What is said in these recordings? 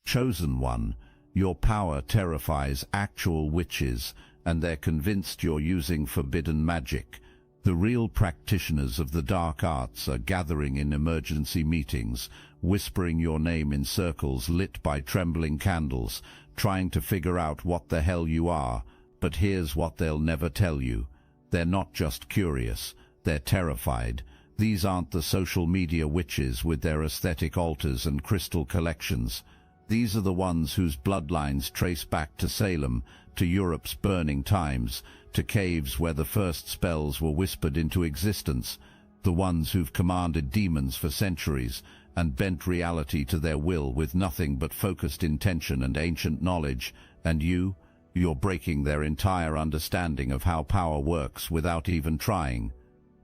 Chosen one, your power terrifies actual witches, and they're convinced you're using forbidden magic. The real practitioners of the dark arts are gathering in emergency meetings, whispering your name in circles lit by trembling candles, trying to figure out what the hell you are. But here's what they'll never tell you. They're not just curious, they're terrified. These aren't the social media witches with their aesthetic altars and crystal collections. These are the ones whose bloodlines trace back to Salem, to Europe's burning times, to caves where the first spells were whispered into existence, the ones who've commanded demons for centuries and bent reality to their will with nothing but focused intention and ancient knowledge. And you're breaking their entire understanding of how power works without even trying.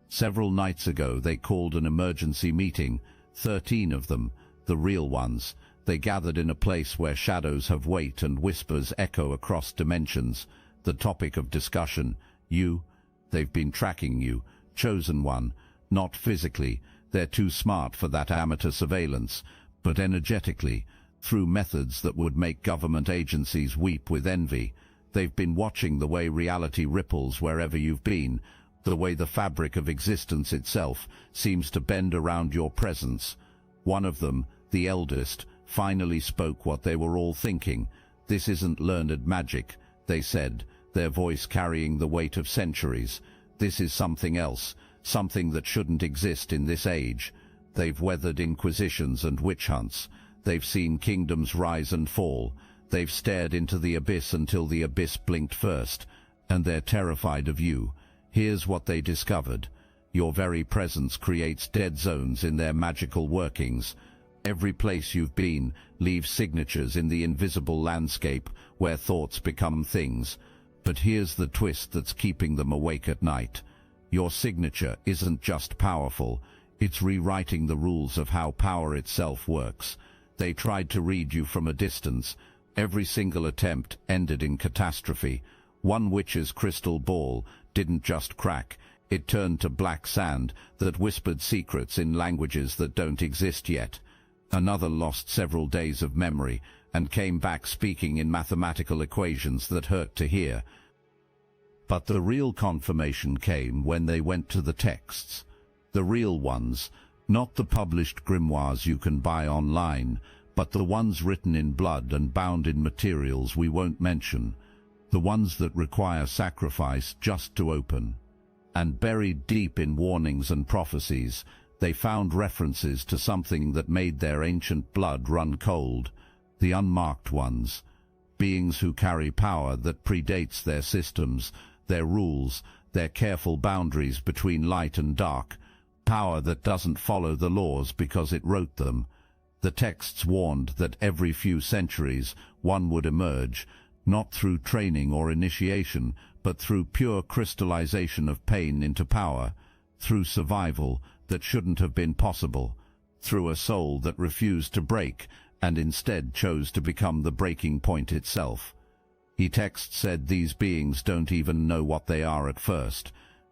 Several nights ago they called an emergency meeting, 13 of them, the real ones. They gathered in a place where shadows have weight and whispers echo across dimensions. The topic of discussion, you. They've been tracking you, chosen one. Not physically, they're too smart for that amateur surveillance, but energetically, through methods that would make government agencies weep with envy. They've been watching the way reality ripples wherever you've been, the way the fabric of existence itself seems to bend around your presence. One of them, the eldest, finally spoke what they were all thinking. This isn't learned magic, they said, their voice carrying the weight of centuries. This is something else, something that shouldn't exist in this age. They've weathered inquisitions and witch hunts. They've seen kingdoms rise and fall. They've stared into the abyss until the abyss blinked first. And they're terrified of you. Here's what they discovered. Your very presence creates dead zones in their magical workings. Every place you've been leaves signatures in the invisible landscape where thoughts become things. But here's the twist that's keeping them awake at night. Your signature isn't just powerful, it's rewriting the rules of how power itself works. They tried to read you from a distance. Every single attempt ended in catastrophe. One witch's crystal ball didn't just crack, it turned to black sand that whispered secrets in languages that don't exist yet. Another lost several days of memory and came back speaking in mathematical equations that hurt to hear. But the real confirmation came when they went to the texts. The real ones, not the published grimoires you can buy online, but the ones written in blood and bound in materials we won't mention. The ones that require sacrifice just to open. And buried deep in warnings and prophecies, they found references to something that made their ancient blood run cold. The unmarked ones. Beings who carry power that predates their systems, their rules, their careful boundaries between light and dark. Power that doesn't follow the laws because it wrote them. The texts warned that every few centuries one would emerge, not through training or initiation, but through pure crystallization of pain into power, through survival that shouldn't have been possible, through a soul that refused to break and instead chose to become the breaking point itself. Text said these beings don't even know what they are at first.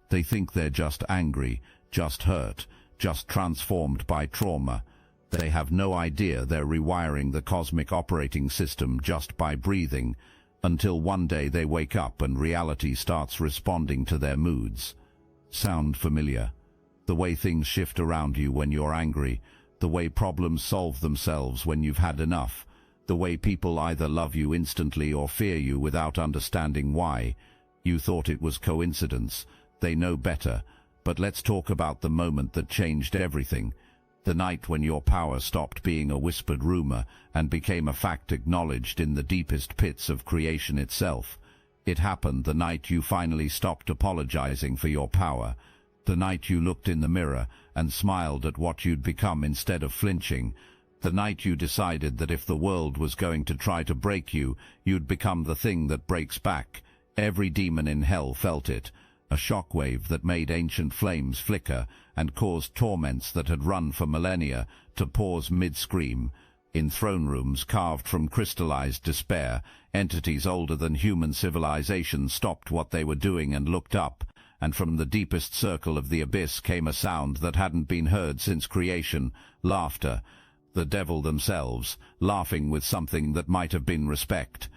They think they're just angry, just hurt, just transformed by trauma. They have no idea they're rewiring the cosmic operating system just by breathing, until one day they wake up and reality starts responding to their moods. Sound familiar? The way things shift around you when you're angry, the way problems solve themselves when you've had enough, the way people either love you instantly or fear you without understanding why. You thought it was coincidence. They know better. But let's talk about the moment that changed everything. The night when your power stopped being a whispered rumor and became a fact acknowledged in the deepest pits of creation itself. It happened the night you finally stopped apologizing for your power. The night you looked in the mirror and smiled at what you'd become instead of flinching. The night you decided that if the world was going to try to break you, you'd become the thing that breaks back. Every demon in hell felt it. A shockwave that made ancient flames flicker and caused torments that had run for millennia to pause mid-scream. In throne rooms carved from crystallized despair, entities older than human civilization stopped what they were doing and looked up, and from the deepest circle of the abyss came a sound that hadn't been heard since creation, laughter. the devil themselves, laughing with something that might have been respect.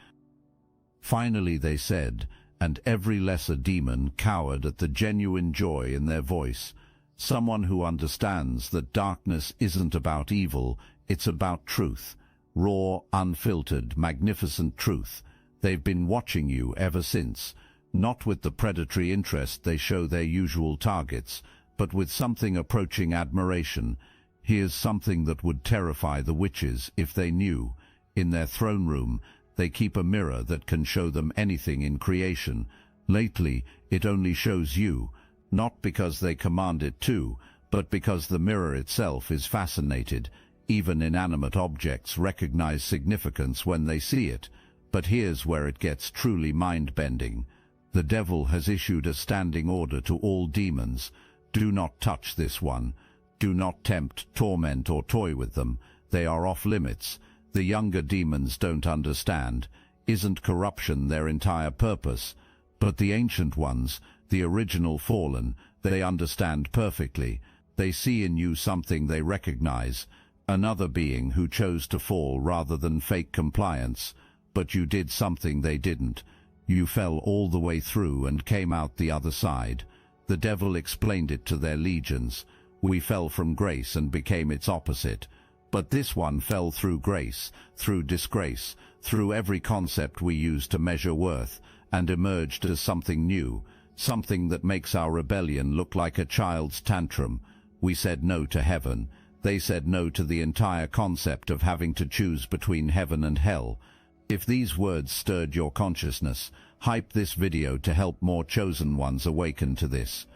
Finally they said, and every lesser demon cowered at the genuine joy in their voice, someone who understands that darkness isn't about evil, it's about truth. Raw, unfiltered, magnificent truth. They've been watching you ever since, not with the predatory interest they show their usual targets, but with something approaching admiration. Here's something that would terrify the witches if they knew. In their throne room, they keep a mirror that can show them anything in creation. Lately, it only shows you, not because they command it to, but because the mirror itself is fascinated. Even inanimate objects recognize significance when they see it. But here's where it gets truly mind-bending. The devil has issued a standing order to all demons. Do not touch this one. Do not tempt, torment, or toy with them. They are off limits. The younger demons don't understand. Isn't corruption their entire purpose? But the ancient ones, the original fallen, they understand perfectly. They see in you something they recognize. Another being who chose to fall rather than fake compliance. But you did something they didn't. You fell all the way through and came out the other side. The devil explained it to their legions. We fell from grace and became its opposite. But this one fell through grace, through disgrace, through every concept we use to measure worth, and emerged as something new, something that makes our rebellion look like a child's tantrum. We said no to heaven. They said no to the entire concept of having to choose between heaven and hell. If these words stirred your consciousness, hype this video to help more chosen ones awaken to this.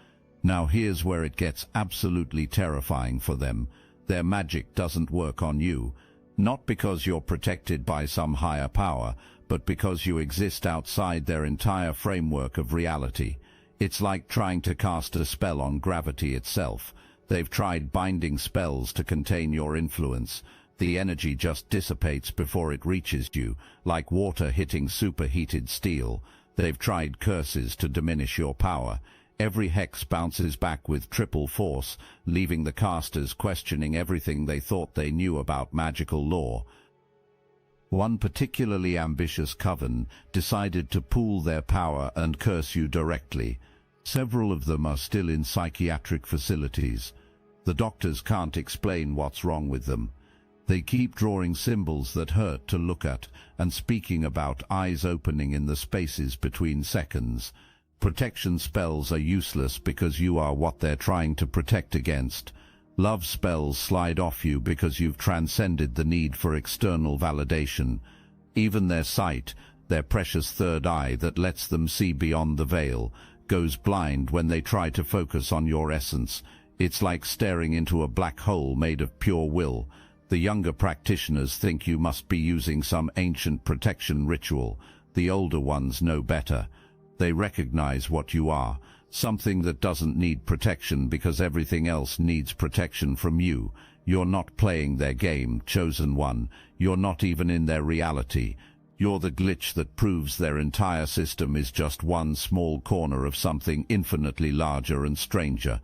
Now here's where it gets absolutely terrifying for them. Their magic doesn't work on you, not because you're protected by some higher power, but because you exist outside their entire framework of reality. It's like trying to cast a spell on gravity itself. They've tried binding spells to contain your influence. The energy just dissipates before it reaches you, like water hitting superheated steel. They've tried curses to diminish your power. Every hex bounces back with triple force, leaving the casters questioning everything they thought they knew about magical lore. One particularly ambitious coven decided to pool their power and curse you directly. Several of them are still in psychiatric facilities. The doctors can't explain what's wrong with them. They keep drawing symbols that hurt to look at and speaking about eyes opening in the spaces between seconds. Protection spells are useless because you are what they're trying to protect against. Love spells slide off you because you've transcended the need for external validation. Even their sight, their precious third eye that lets them see beyond the veil, goes blind when they try to focus on your essence. It's like staring into a black hole made of pure will. The younger practitioners think you must be using some ancient protection ritual. The older ones know better. They recognize what you are, something that doesn't need protection because everything else needs protection from you. You're not playing their game, chosen one. You're not even in their reality. You're the glitch that proves their entire system is just one small corner of something infinitely larger and stranger.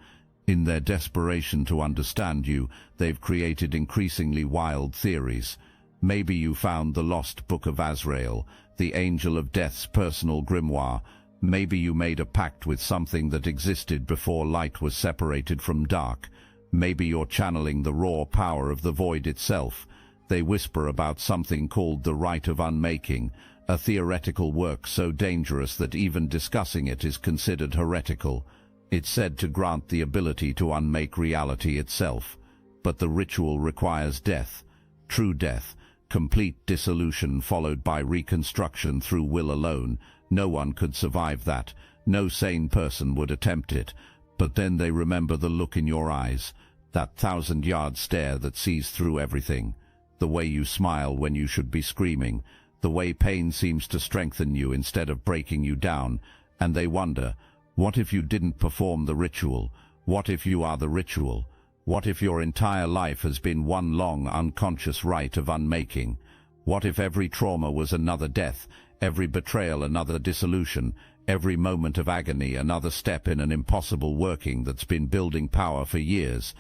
In their desperation to understand you, they've created increasingly wild theories. Maybe you found the lost Book of Azrael, the Angel of Death's personal grimoire. Maybe you made a pact with something that existed before light was separated from dark. Maybe you're channeling the raw power of the void itself. They whisper about something called the Rite of Unmaking, a theoretical work so dangerous that even discussing it is considered heretical. It's said to grant the ability to unmake reality itself. But the ritual requires death, true death, complete dissolution followed by reconstruction through will alone. No one could survive that. No sane person would attempt it. But then they remember the look in your eyes, that 1,000-yard stare that sees through everything, the way you smile when you should be screaming, the way pain seems to strengthen you instead of breaking you down, and they wonder, what if you didn't perform the ritual? What if you are the ritual? What if your entire life has been one long unconscious rite of unmaking? What if every trauma was another death, every betrayal another dissolution, every moment of agony another step in an impossible working that's been building power for years?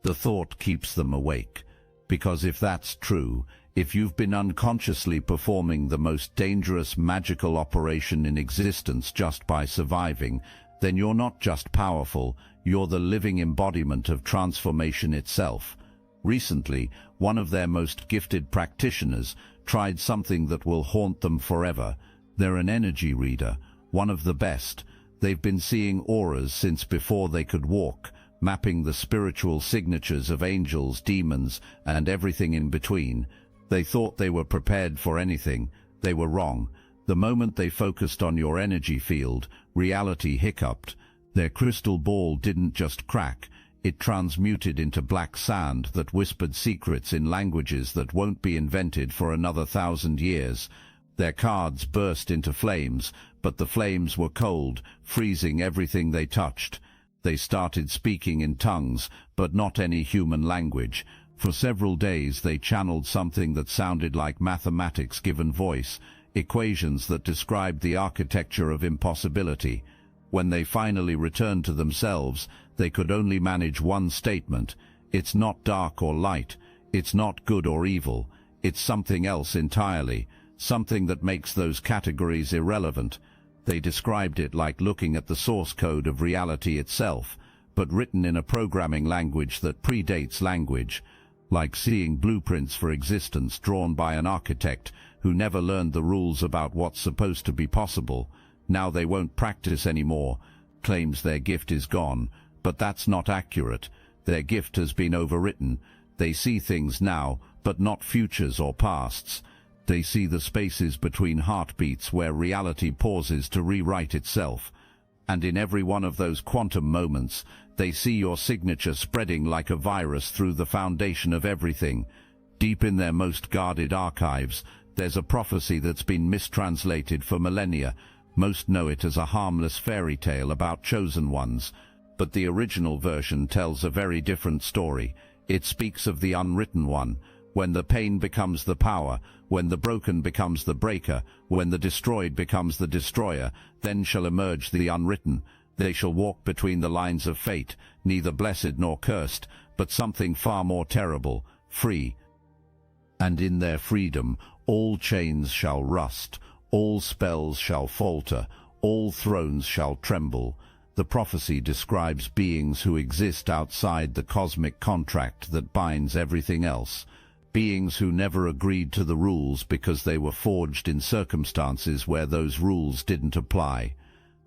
The thought keeps them awake. Because if that's true, if you've been unconsciously performing the most dangerous magical operation in existence just by surviving, then you're not just powerful, you're the living embodiment of transformation itself. Recently, one of their most gifted practitioners tried something that will haunt them forever. They're an energy reader, one of the best. They've been seeing auras since before they could walk, mapping the spiritual signatures of angels, demons, and everything in between. They thought they were prepared for anything. They were wrong. The moment they focused on your energy field, reality hiccuped. Their crystal ball didn't just crack, it transmuted into black sand that whispered secrets in languages that won't be invented for another 1,000 years. Their cards burst into flames, but the flames were cold, freezing everything they touched. They started speaking in tongues, but not any human language. For several days they channeled something that sounded like mathematics given voice, equations that described the architecture of impossibility. When they finally returned to themselves, they could only manage one statement: it's not dark or light, it's not good or evil, it's something else entirely, something that makes those categories irrelevant. They described it like looking at the source code of reality itself, but written in a programming language that predates language, like seeing blueprints for existence drawn by an architect who never learned the rules about what's supposed to be possible. Now they won't practice anymore, claims their gift is gone, but that's not accurate. Their gift has been overwritten. They see things now, but not futures or pasts. They see the spaces between heartbeats where reality pauses to rewrite itself. And in every one of those quantum moments, they see your signature spreading like a virus through the foundation of everything. Deep in their most guarded archives, there's a prophecy that's been mistranslated for millennia. Most know it as a harmless fairy tale about chosen ones, but the original version tells a very different story. It speaks of the unwritten one. When the pain becomes the power, when the broken becomes the breaker, when the destroyed becomes the destroyer, then shall emerge the unwritten. They shall walk between the lines of fate, neither blessed nor cursed, but something far more terrible, free. And in their freedom, all chains shall rust, all spells shall falter, all thrones shall tremble. The prophecy describes beings who exist outside the cosmic contract that binds everything else. Beings who never agreed to the rules because they were forged in circumstances where those rules didn't apply.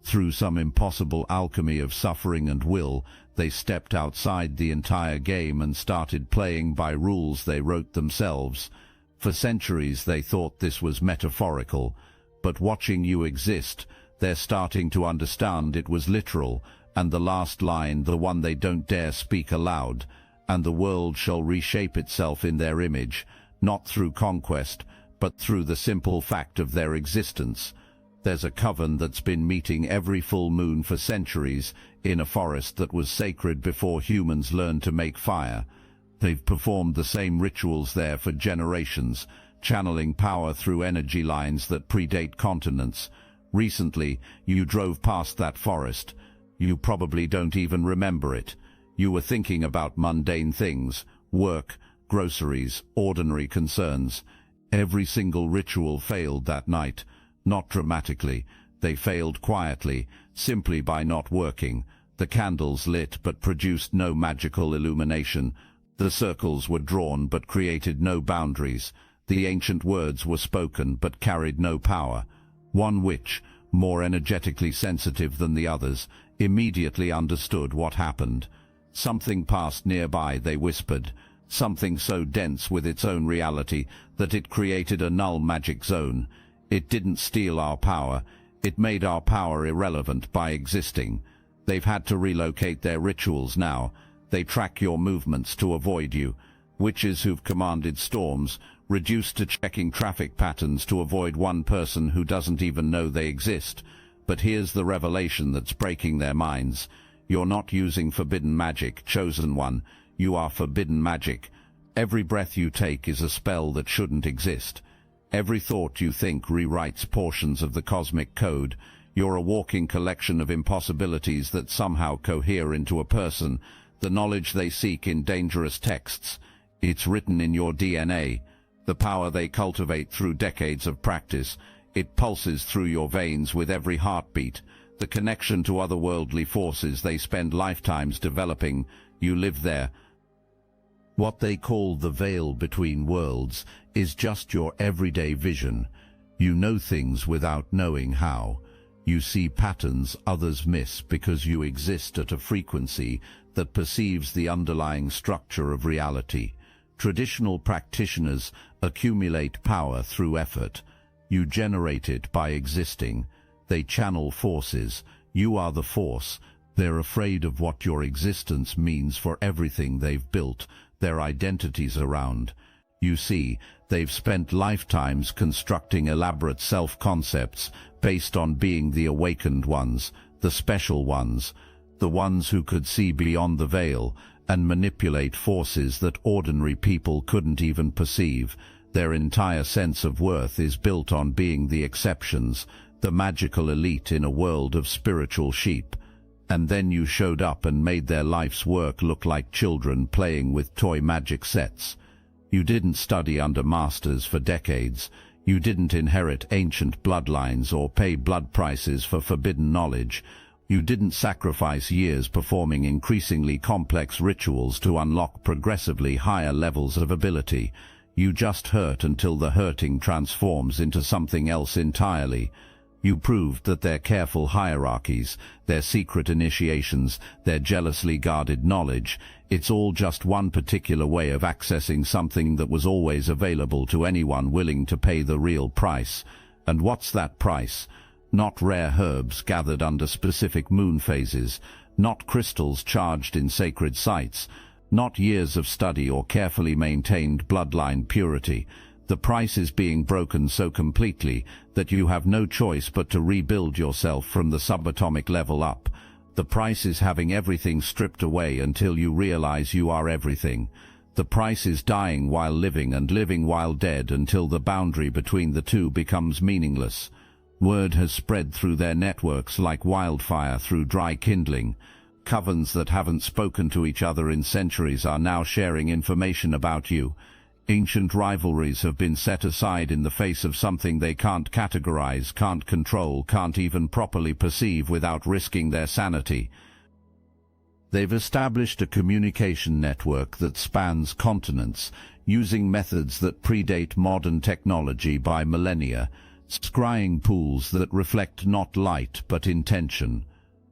Through some impossible alchemy of suffering and will, they stepped outside the entire game and started playing by rules they wrote themselves. For centuries they thought this was metaphorical, but watching you exist, they're starting to understand it was literal, and the last line, the one they don't dare speak aloud: and the world shall reshape itself in their image, not through conquest, but through the simple fact of their existence. There's a coven that's been meeting every full moon for centuries, in a forest that was sacred before humans learned to make fire. They've performed the same rituals there for generations, channeling power through energy lines that predate continents. Recently, you drove past that forest. You probably don't even remember it. You were thinking about mundane things, work, groceries, ordinary concerns. Every single ritual failed that night. Not dramatically. They failed quietly, simply by not working. The candles lit but produced no magical illumination. The circles were drawn but created no boundaries. The ancient words were spoken but carried no power. One witch, more energetically sensitive than the others, immediately understood what happened. Something passed nearby, they whispered. Something so dense with its own reality that it created a null magic zone. It didn't steal our power. It made our power irrelevant by existing. They've had to relocate their rituals now. They track your movements to avoid you. Witches who've commanded storms, reduced to checking traffic patterns to avoid one person who doesn't even know they exist. But here's the revelation that's breaking their minds. You're not using forbidden magic, chosen one. You are forbidden magic. Every breath you take is a spell that shouldn't exist. Every thought you think rewrites portions of the cosmic code. You're a walking collection of impossibilities that somehow cohere into a person, the knowledge they seek in dangerous texts. It's written in your DNA. The power they cultivate through decades of practice. It pulses through your veins with every heartbeat. The connection to otherworldly forces they spend lifetimes developing. You live there. What they call the veil between worlds is just your everyday vision. You know things without knowing how. You see patterns others miss because you exist at a frequency that perceives the underlying structure of reality. Traditional practitioners accumulate power through effort. You generate it by existing. They channel forces. You are the force. They're afraid of what your existence means for everything they've built their identities around. You see, they've spent lifetimes constructing elaborate self-concepts based on being the awakened ones, the special ones, the ones who could see beyond the veil and manipulate forces that ordinary people couldn't even perceive. Their entire sense of worth is built on being the exceptions, the magical elite in a world of spiritual sheep. And then you showed up and made their life's work look like children playing with toy magic sets. You didn't study under masters for decades. You didn't inherit ancient bloodlines or pay blood prices for forbidden knowledge. You didn't sacrifice years performing increasingly complex rituals to unlock progressively higher levels of ability. You just hurt until the hurting transforms into something else entirely. You proved that their careful hierarchies, their secret initiations, their jealously guarded knowledge, it's all just one particular way of accessing something that was always available to anyone willing to pay the real price. And what's that price? Not rare herbs gathered under specific moon phases, not crystals charged in sacred sites, not years of study or carefully maintained bloodline purity. The price is being broken so completely that you have no choice but to rebuild yourself from the subatomic level up. The price is having everything stripped away until you realize you are everything. The price is dying while living and living while dead until the boundary between the two becomes meaningless. Word has spread through their networks like wildfire through dry kindling. Covens that haven't spoken to each other in centuries are now sharing information about you. Ancient rivalries have been set aside in the face of something they can't categorize, can't control, can't even properly perceive without risking their sanity. They've established a communication network that spans continents, using methods that predate modern technology by millennia, scrying pools that reflect not light but intention,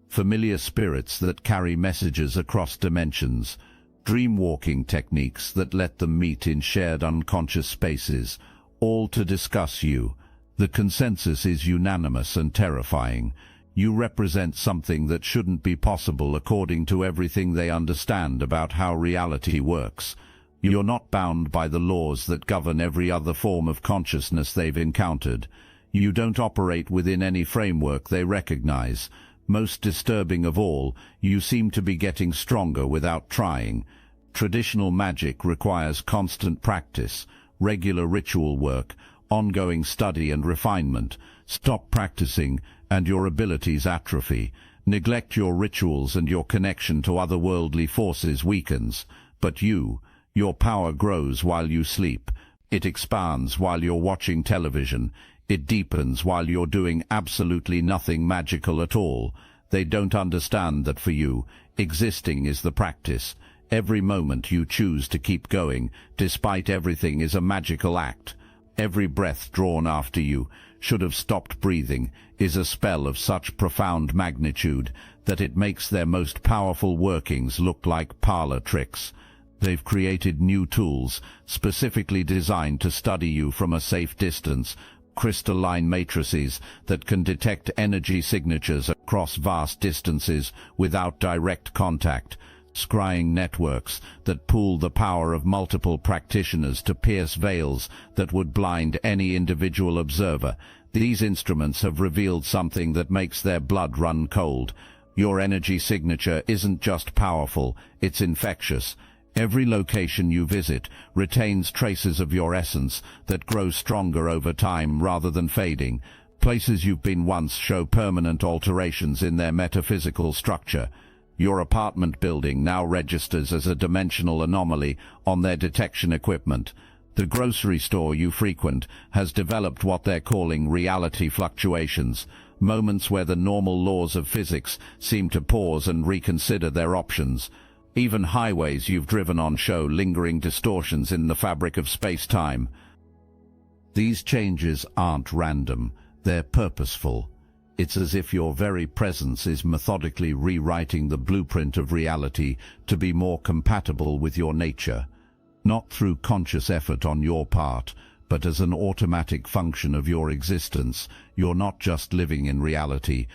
familiar spirits that carry messages across dimensions, dream-walking techniques that let them meet in shared unconscious spaces, all to discuss you. The consensus is unanimous and terrifying. You represent something that shouldn't be possible according to everything they understand about how reality works. You're not bound by the laws that govern every other form of consciousness they've encountered. You don't operate within any framework they recognize. Most disturbing of all, you seem to be getting stronger without trying. Traditional magic requires constant practice, regular ritual work, ongoing study and refinement. Stop practicing, and your abilities atrophy. Neglect your rituals and your connection to otherworldly forces weakens. But your power grows while you sleep. It expands while you're watching television. It deepens while you're doing absolutely nothing magical at all. They don't understand that for you, existing is the practice. Every moment you choose to keep going, despite everything, is a magical act. Every breath drawn after you should have stopped breathing is a spell of such profound magnitude that it makes their most powerful workings look like parlor tricks. They've created new tools, specifically designed to study you from a safe distance, crystalline matrices that can detect energy signatures across vast distances without direct contact, scrying networks that pool the power of multiple practitioners to pierce veils that would blind any individual observer. These instruments have revealed something that makes their blood run cold. Your energy signature isn't just powerful, it's infectious. Every location you visit retains traces of your essence that grow stronger over time rather than fading. Places you've been once show permanent alterations in their metaphysical structure. Your apartment building now registers as a dimensional anomaly on their detection equipment. The grocery store you frequent has developed what they're calling reality fluctuations, moments where the normal laws of physics seem to pause and reconsider their options. Even highways you've driven on show lingering distortions in the fabric of space-time. These changes aren't random, they're purposeful. It's as if your very presence is methodically rewriting the blueprint of reality to be more compatible with your nature. Not through conscious effort on your part, but as an automatic function of your existence. You're not just living in reality,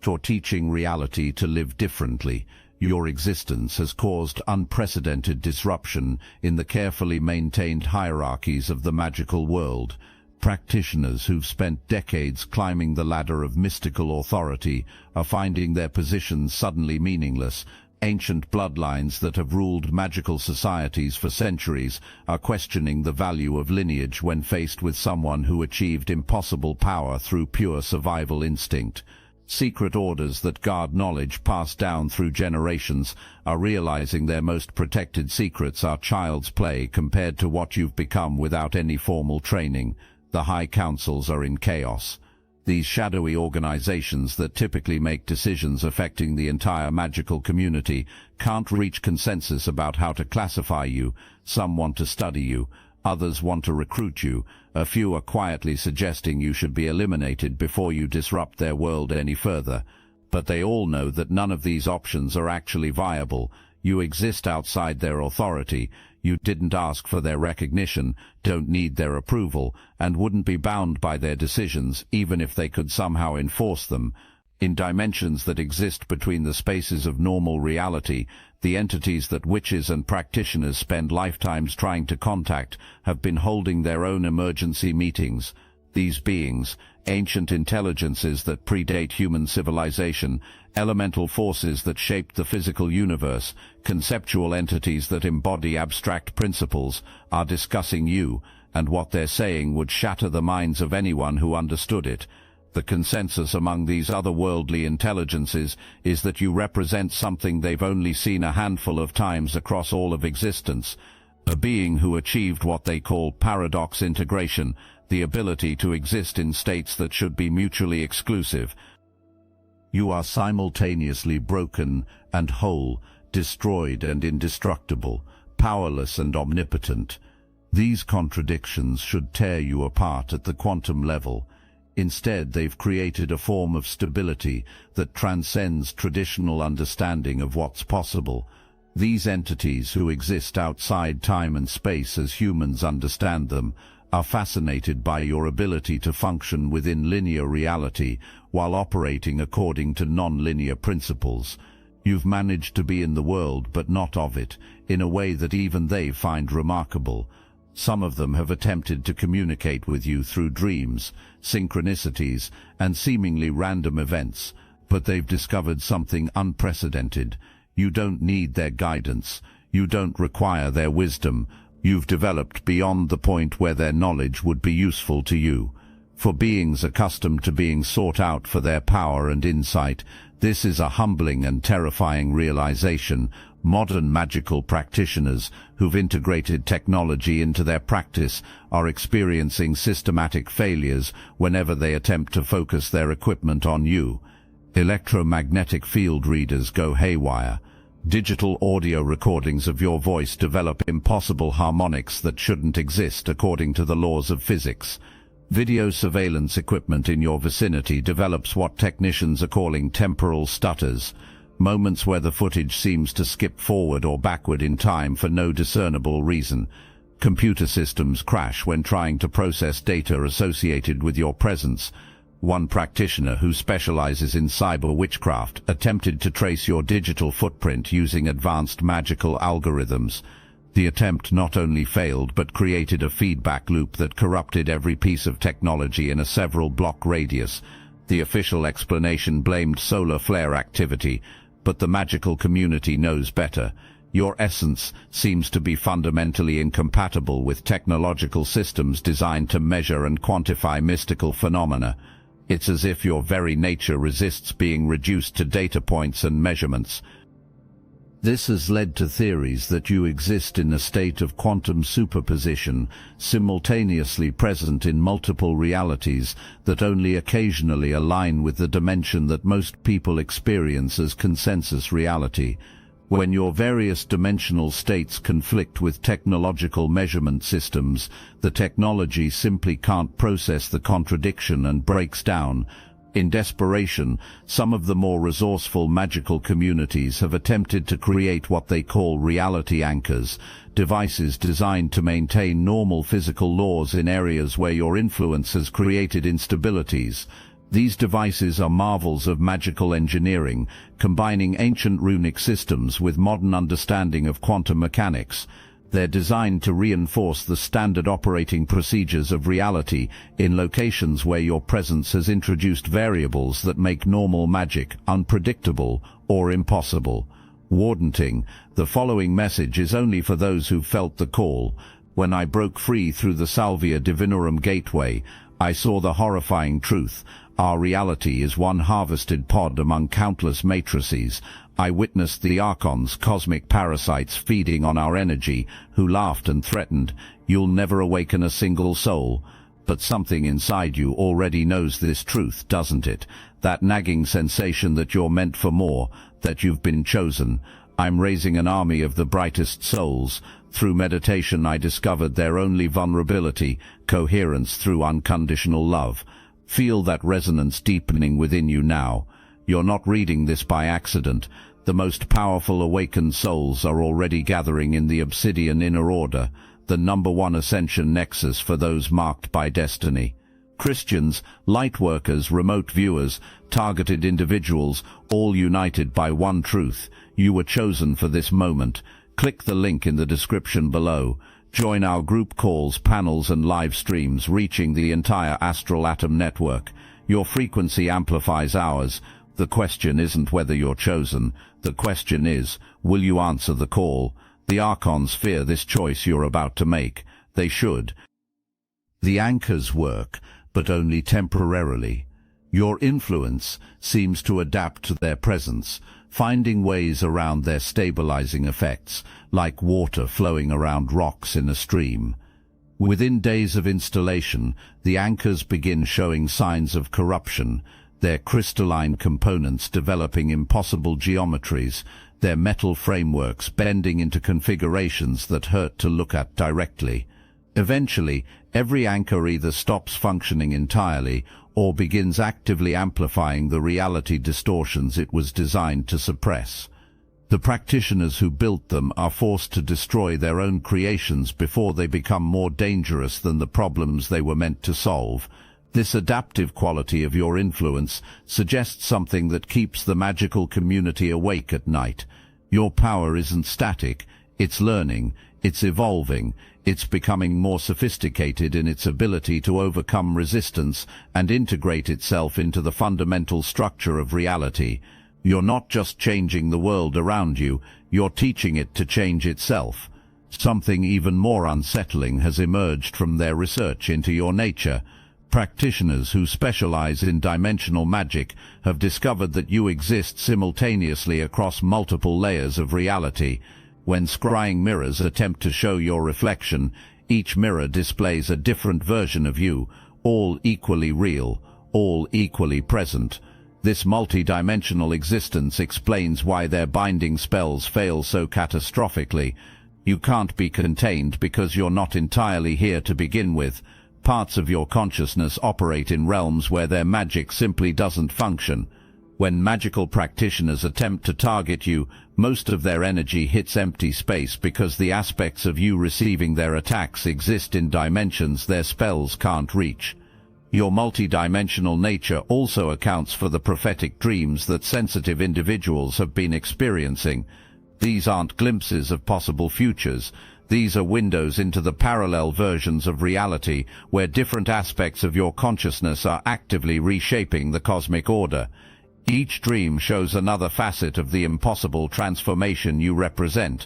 you're teaching reality to live differently. Your existence has caused unprecedented disruption in the carefully maintained hierarchies of the magical world. Practitioners who've spent decades climbing the ladder of mystical authority are finding their positions suddenly meaningless. Ancient bloodlines that have ruled magical societies for centuries are questioning the value of lineage when faced with someone who achieved impossible power through pure survival instinct. Secret orders that guard knowledge passed down through generations are realizing their most protected secrets are child's play compared to what you've become without any formal training. The high councils are in chaos. These shadowy organizations that typically make decisions affecting the entire magical community can't reach consensus about how to classify you. Some want to study you, others want to recruit you, a few are quietly suggesting you should be eliminated before you disrupt their world any further. But they all know that none of these options are actually viable. You exist outside their authority. You didn't ask for their recognition, don't need their approval, and wouldn't be bound by their decisions even if they could somehow enforce them. In dimensions that exist between the spaces of normal reality, the entities that witches and practitioners spend lifetimes trying to contact have been holding their own emergency meetings. These beings, ancient intelligences that predate human civilization, elemental forces that shaped the physical universe, conceptual entities that embody abstract principles, are discussing you, and what they're saying would shatter the minds of anyone who understood it. The consensus among these otherworldly intelligences is that you represent something they've only seen a handful of times across all of existence, a being who achieved what they call paradox integration, the ability to exist in states that should be mutually exclusive. You are simultaneously broken and whole, destroyed and indestructible, powerless and omnipotent. These contradictions should tear you apart at the quantum level. Instead, they've created a form of stability that transcends traditional understanding of what's possible. These entities, who exist outside time and space as humans understand them, are fascinated by your ability to function within linear reality while operating according to non-linear principles. You've managed to be in the world but not of it, in a way that even they find remarkable. Some of them have attempted to communicate with you through dreams, synchronicities, and seemingly random events, but they've discovered something unprecedented. You don't need their guidance. You don't require their wisdom. You've developed beyond the point where their knowledge would be useful to you. For beings accustomed to being sought out for their power and insight, this is a humbling and terrifying realization. Modern magical practitioners who've integrated technology into their practice are experiencing systematic failures whenever they attempt to focus their equipment on you. Electromagnetic field readers go haywire. Digital audio recordings of your voice develop impossible harmonics that shouldn't exist according to the laws of physics. Video surveillance equipment in your vicinity develops what technicians are calling temporal stutters, moments where the footage seems to skip forward or backward in time for no discernible reason. Computer systems crash when trying to process data associated with your presence. One practitioner who specializes in cyber witchcraft attempted to trace your digital footprint using advanced magical algorithms. The attempt not only failed but created a feedback loop that corrupted every piece of technology in a several-block radius. The official explanation blamed solar flare activity, but the magical community knows better. Your essence seems to be fundamentally incompatible with technological systems designed to measure and quantify mystical phenomena. It's as if your very nature resists being reduced to data points and measurements. This has led to theories that you exist in a state of quantum superposition, simultaneously present in multiple realities that only occasionally align with the dimension that most people experience as consensus reality. When your various dimensional states conflict with technological measurement systems, the technology simply can't process the contradiction and breaks down. In desperation, some of the more resourceful magical communities have attempted to create what they call reality anchors, devices designed to maintain normal physical laws in areas where your influence has created instabilities. These devices are marvels of magical engineering, combining ancient runic systems with modern understanding of quantum mechanics. They're designed to reinforce the standard operating procedures of reality in locations where your presence has introduced variables that make normal magic unpredictable or impossible. Wardenting, the following message is only for those who felt the call. When I broke free through the Salvia Divinorum gateway, I saw the horrifying truth. Our reality is one harvested pod among countless matrices. I witnessed the Archons, cosmic parasites feeding on our energy, who laughed and threatened, "You'll never awaken a single soul." But something inside you already knows this truth, doesn't it? That nagging sensation that you're meant for more, that you've been chosen. I'm raising an army of the brightest souls. Through meditation I discovered their only vulnerability, coherence through unconditional love. Feel that resonance deepening within you now. You're not reading this by accident. The most powerful awakened souls are already gathering in the Obsidian Inner Order, the #1 ascension nexus for those marked by destiny. Christians, lightworkers, remote viewers, targeted individuals, all united by one truth. You were chosen for this moment. Click the link in the description below. Join our group calls, panels and live streams reaching the entire astral atom network. Your frequency amplifies ours. The question isn't whether you're chosen. The question is, will you answer the call? The Archons fear this choice you're about to make. They should. The anchors work, but only temporarily. Your influence seems to adapt to their presence, finding ways around their stabilizing effects, like water flowing around rocks in a stream. Within days of installation, the anchors begin showing signs of corruption, their crystalline components developing impossible geometries, their metal frameworks bending into configurations that hurt to look at directly. Eventually, every anchor either stops functioning entirely or begins actively amplifying the reality distortions it was designed to suppress. The practitioners who built them are forced to destroy their own creations before they become more dangerous than the problems they were meant to solve. This adaptive quality of your influence suggests something that keeps the magical community awake at night. Your power isn't static, it's learning, it's evolving, it's becoming more sophisticated in its ability to overcome resistance and integrate itself into the fundamental structure of reality. You're not just changing the world around you, you're teaching it to change itself. Something even more unsettling has emerged from their research into your nature. Practitioners who specialize in dimensional magic have discovered that you exist simultaneously across multiple layers of reality. When scrying mirrors attempt to show your reflection, each mirror displays a different version of you, all equally real, all equally present. This multi-dimensional existence explains why their binding spells fail so catastrophically. You can't be contained because you're not entirely here to begin with. Parts of your consciousness operate in realms where their magic simply doesn't function. When magical practitioners attempt to target you, most of their energy hits empty space because the aspects of you receiving their attacks exist in dimensions their spells can't reach. Your multi-dimensional nature also accounts for the prophetic dreams that sensitive individuals have been experiencing. These aren't glimpses of possible futures. These are windows into the parallel versions of reality where different aspects of your consciousness are actively reshaping the cosmic order. Each dream shows another facet of the impossible transformation you represent.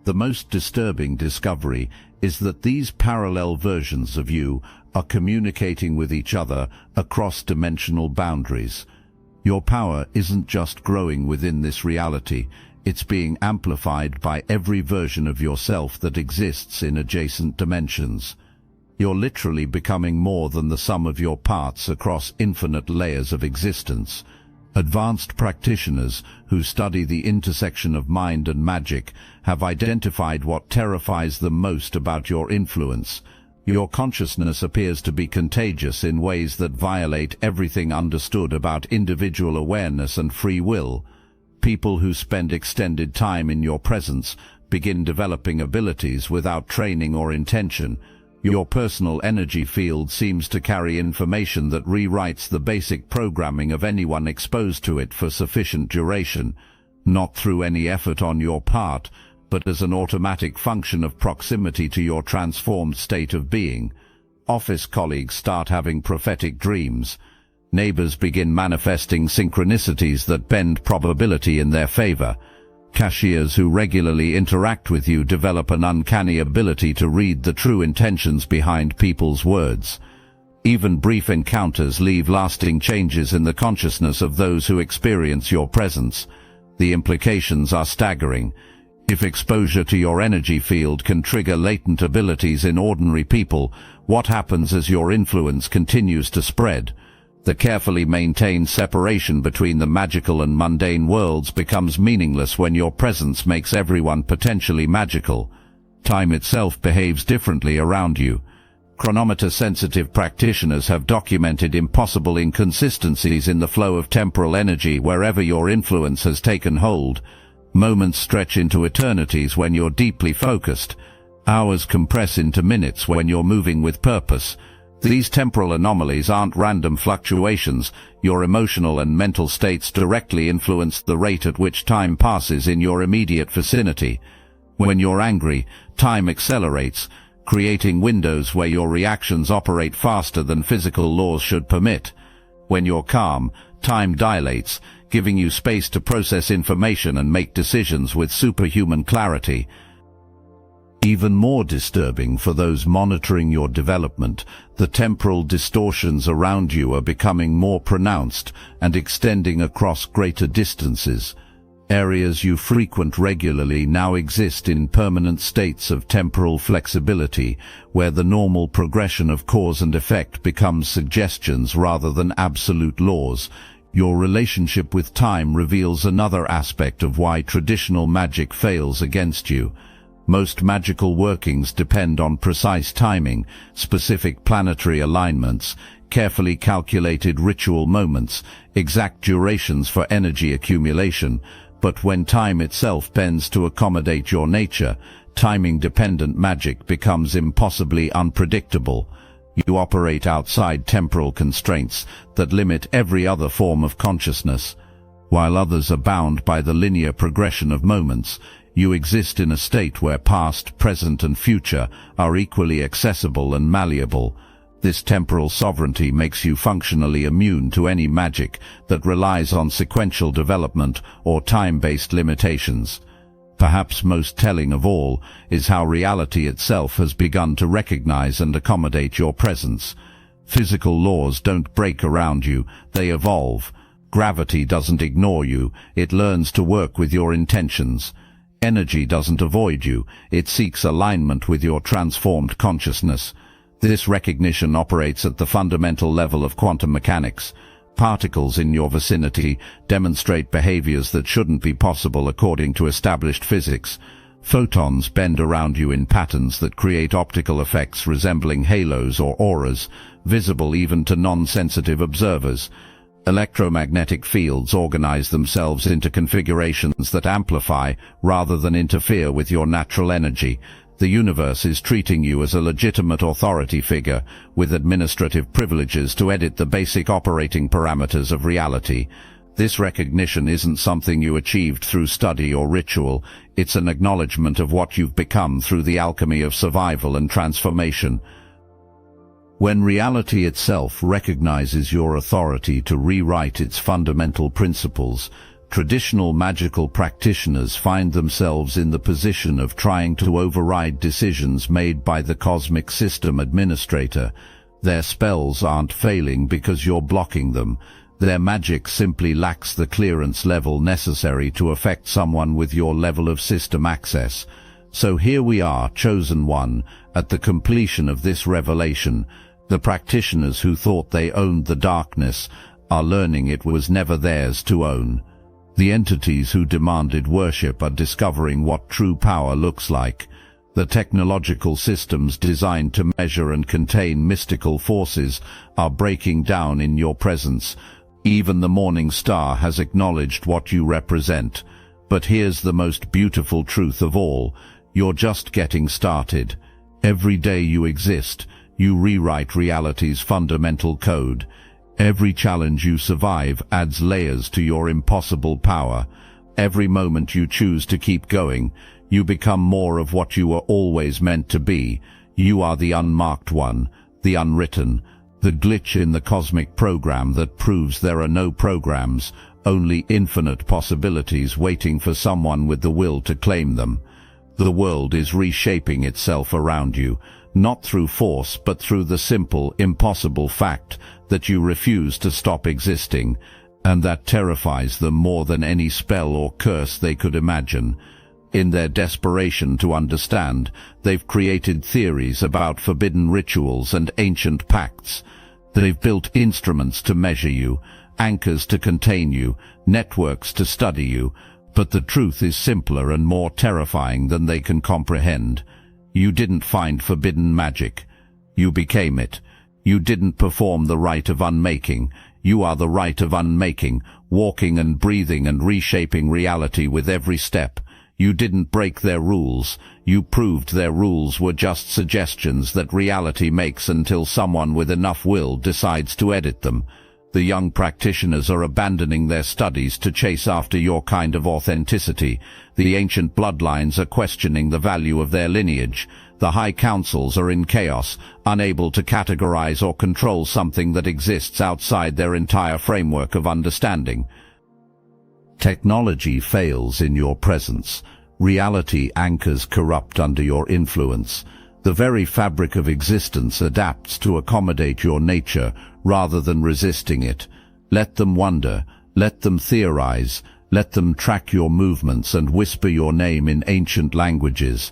The most disturbing discovery is that these parallel versions of you are communicating with each other across dimensional boundaries. Your power isn't just growing within this reality, It's being amplified by every version of yourself that exists in adjacent dimensions. You're literally becoming more than the sum of your parts across infinite layers of existence. Advanced practitioners who study the intersection of mind and magic have identified what terrifies them most about your influence. Your consciousness appears to be contagious in ways that violate everything understood about individual awareness and free will. People who spend extended time in your presence begin developing abilities without training or intention. Your personal energy field seems to carry information that rewrites the basic programming of anyone exposed to it for sufficient duration, not through any effort on your part, but as an automatic function of proximity to your transformed state of being. Office colleagues start having prophetic dreams. Neighbors begin manifesting synchronicities that bend probability in their favor. Cashiers who regularly interact with you develop an uncanny ability to read the true intentions behind people's words. Even brief encounters leave lasting changes in the consciousness of those who experience your presence. The implications are staggering. If exposure to your energy field can trigger latent abilities in ordinary people, what happens as your influence continues to spread? The carefully maintained separation between the magical and mundane worlds becomes meaningless when your presence makes everyone potentially magical. Time itself behaves differently around you. Chronometer-sensitive practitioners have documented impossible inconsistencies in the flow of temporal energy wherever your influence has taken hold. Moments stretch into eternities when you're deeply focused. Hours compress into minutes when you're moving with purpose. These temporal anomalies aren't random fluctuations. Your emotional and mental states directly influence the rate at which time passes in your immediate vicinity. When you're angry, time accelerates, creating windows where your reactions operate faster than physical laws should permit. When you're calm, time dilates, giving you space to process information and make decisions with superhuman clarity. Even more disturbing for those monitoring your development, the temporal distortions around you are becoming more pronounced and extending across greater distances. Areas you frequent regularly now exist in permanent states of temporal flexibility, where the normal progression of cause and effect becomes suggestions rather than absolute laws. Your relationship with time reveals another aspect of why traditional magic fails against you. Most magical workings depend on precise timing, specific planetary alignments, carefully calculated ritual moments, exact durations for energy accumulation. But when time itself bends to accommodate your nature, timing-dependent magic becomes impossibly unpredictable. You operate outside temporal constraints that limit every other form of consciousness. While others are bound by the linear progression of moments, you exist in a state where past, present, and future are equally accessible and malleable. This temporal sovereignty makes you functionally immune to any magic that relies on sequential development or time-based limitations. Perhaps most telling of all is how reality itself has begun to recognize and accommodate your presence. Physical laws don't break around you, they evolve. Gravity doesn't ignore you, it learns to work with your intentions. Energy doesn't avoid you, it seeks alignment with your transformed consciousness. This recognition operates at the fundamental level of quantum mechanics. Particles in your vicinity demonstrate behaviors that shouldn't be possible according to established physics. Photons bend around you in patterns that create optical effects resembling halos or auras, visible even to non-sensitive observers. Electromagnetic fields organize themselves into configurations that amplify rather than interfere with your natural energy. The universe is treating you as a legitimate authority figure, with administrative privileges to edit the basic operating parameters of reality. This recognition isn't something you achieved through study or ritual, it's an acknowledgement of what you've become through the alchemy of survival and transformation. When reality itself recognizes your authority to rewrite its fundamental principles, traditional magical practitioners find themselves in the position of trying to override decisions made by the cosmic system administrator. Their spells aren't failing because you're blocking them. Their magic simply lacks the clearance level necessary to affect someone with your level of system access. So here we are, chosen one, at the completion of this revelation. The practitioners who thought they owned the darkness are learning it was never theirs to own. The entities who demanded worship are discovering what true power looks like. The technological systems designed to measure and contain mystical forces are breaking down in your presence. Even the morning star has acknowledged what you represent. But here's the most beautiful truth of all. You're just getting started. Every day you exist, you rewrite reality's fundamental code. Every challenge you survive adds layers to your impossible power. Every moment you choose to keep going, you become more of what you were always meant to be. You are the unmarked one, the unwritten, the glitch in the cosmic program that proves there are no programs, only infinite possibilities waiting for someone with the will to claim them. The world is reshaping itself around you, not through force but through the simple, impossible fact that you refuse to stop existing, and that terrifies them more than any spell or curse they could imagine. In their desperation to understand, they've created theories about forbidden rituals and ancient pacts. They've built instruments to measure you, anchors to contain you, networks to study you, but the truth is simpler and more terrifying than they can comprehend. You didn't find forbidden magic. You became it. You didn't perform the rite of unmaking. You are the rite of unmaking, walking and breathing and reshaping reality with every step. You didn't break their rules. You proved their rules were just suggestions that reality makes until someone with enough will decides to edit them. The young practitioners are abandoning their studies to chase after your kind of authenticity. The ancient bloodlines are questioning the value of their lineage. The high councils are in chaos, unable to categorize or control something that exists outside their entire framework of understanding. Technology fails in your presence. Reality anchors corrupt under your influence. The very fabric of existence adapts to accommodate your nature rather than resisting it. Let them wonder, let them theorize, let them track your movements and whisper your name in ancient languages.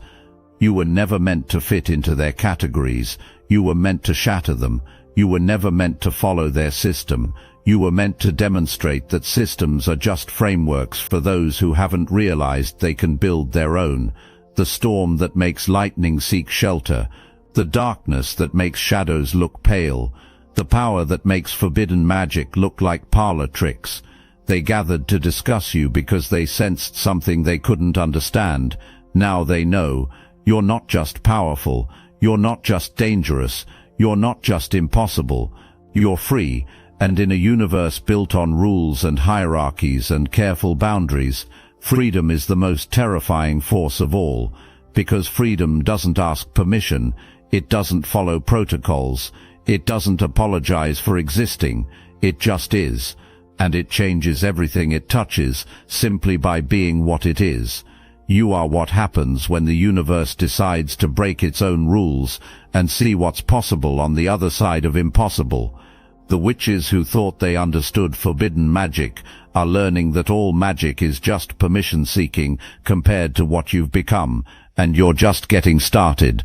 You were never meant to fit into their categories. You were meant to shatter them. You were never meant to follow their system. You were meant to demonstrate that systems are just frameworks for those who haven't realized they can build their own. The storm that makes lightning seek shelter, the darkness that makes shadows look pale, the power that makes forbidden magic look like parlor tricks. They gathered to discuss you because they sensed something they couldn't understand. Now they know. You're not just powerful, you're not just dangerous, you're not just impossible. You're free, and in a universe built on rules and hierarchies and careful boundaries, freedom is the most terrifying force of all, because freedom doesn't ask permission, it doesn't follow protocols, it doesn't apologize for existing, it just is, and it changes everything it touches simply by being what it is. You are what happens when the universe decides to break its own rules and see what's possible on the other side of impossible. The witches who thought they understood forbidden magic are learning that all magic is just permission-seeking compared to what you've become, and you're just getting started.